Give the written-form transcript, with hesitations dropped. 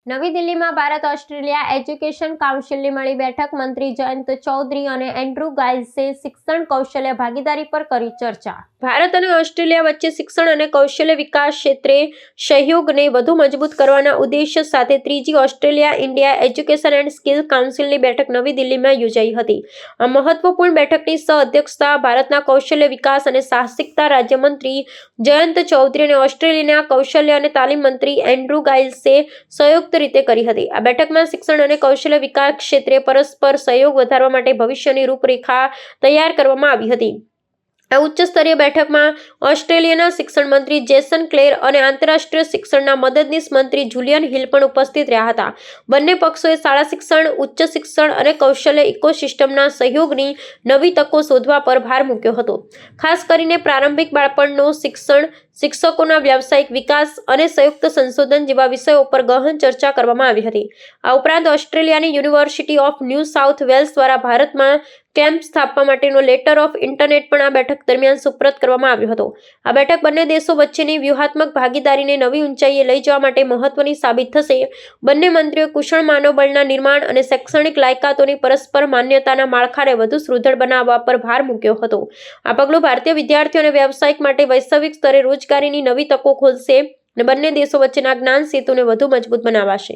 નવી દિલ્હીમાં Bharat Australia education કાઉન્સિલની મળી બેઠક મંત્રી જયંત ચૌધરી અને એન્ડ્રુ ગાઇલ્સે શિક્ષણ કૌશલ્ય ભાગીદારી પર કરી ચર્ચા। ભારત અને ઓસ્ટ્રેલિયા વચ્ચે શિક્ષણ અને કૌશલ્ય વિકાસ ક્ષેત્રે સહયોગને વધુ મજબૂત કરવાના ઉદ્દેશ્ય સાથે ત્રીજી Australia India education and skill કાઉન્સિલની બેઠક નવી દિલ્હીમાં યોજાઈ હતી। આ મહત્વપૂર્ણ બેઠકની સહ-અધ્યક્ષતા ભારતના કૌશલ્ય વિકાસ અને સાહસિકતા રાજ્યમંત્રી જયંત ચૌધરી અને ઓસ્ટ્રેલિયાના કૌશલ્ય અને તાલીમ મંત્રી એન્ડ્રુ ગાઇલ્સે સંયુક્ત રીતે કરી હતી। આ બેઠકમાં શિક્ષણ અને કૌશલ્ય વિકાસ ક્ષેત્રે પરસ્પર સહયોગ વધારવા માટે ભવિષ્યની રૂપરેખા તૈયાર કરવામાં આવી હતી। આ ઉચ્ચ સ્તરીય બેઠકમાં ઓસ્ટ્રેલિયાના શિક્ષણ મંત્રી જેસન ક્લેર અને આંતરરાષ્ટ્રીય શિક્ષણના મદદનીશ મંત્રી જુલિયન હિલ પણ ઉપસ્થિત રહ્યા હતા। બંને પક્ષોએ શાળા શિક્ષણ, ઉચ્ચ શિક્ષણ અને કૌશલ્ય ઇકોસિસ્ટમના સહયોગની નવી તકો શોધવા પર ભાર મૂક્યો હતો। ખાસ કરીને પ્રારંભિક બાળપણનું શિક્ષણ, શિક્ષકોના વ્યાવસાયિક વિકાસ અને સંયુક્ત સંશોધન જેવા વિષયો પર ગહન ચર્ચા કરવામાં આવી હતી। આ ઉપરાંત ઓસ્ટ્રેલિયાની university of New South Wales દ્વારા ભારતમાં કેમ્પ સ્થાપવા માટેનો લેટર ઓફ ઇન્ટરનેટ પણ આ બેઠક દરમિયાન સુપ્રત કરવામાં આવ્યો હતો। આ બેઠક બંને દેશો વચ્ચેની વ્યૂહાત્મક ભાગીદારીને નવી ઊંચાઈએ લઈ જવા માટે મહત્વની સાબિત થશે। બંને મંત્રીઓએ કુશળ માનવબળના નિર્માણ અને શૈક્ષણિક લાયકાતોની પરસ્પર માન્યતાના માળખાને વધુ સુદૃઢ બનાવવા પર ભાર મૂક્યો હતો। આ પગલું ભારતીય વિદ્યાર્થીઓ અને વ્યવસાયિક માટે વૈશ્વિક સ્તરે રોજગારીની નવી તકો ખોલશે અને બંને દેશો વચ્ચેના જ્ઞાન સેતુને વધુ મજબૂત બનાવશે।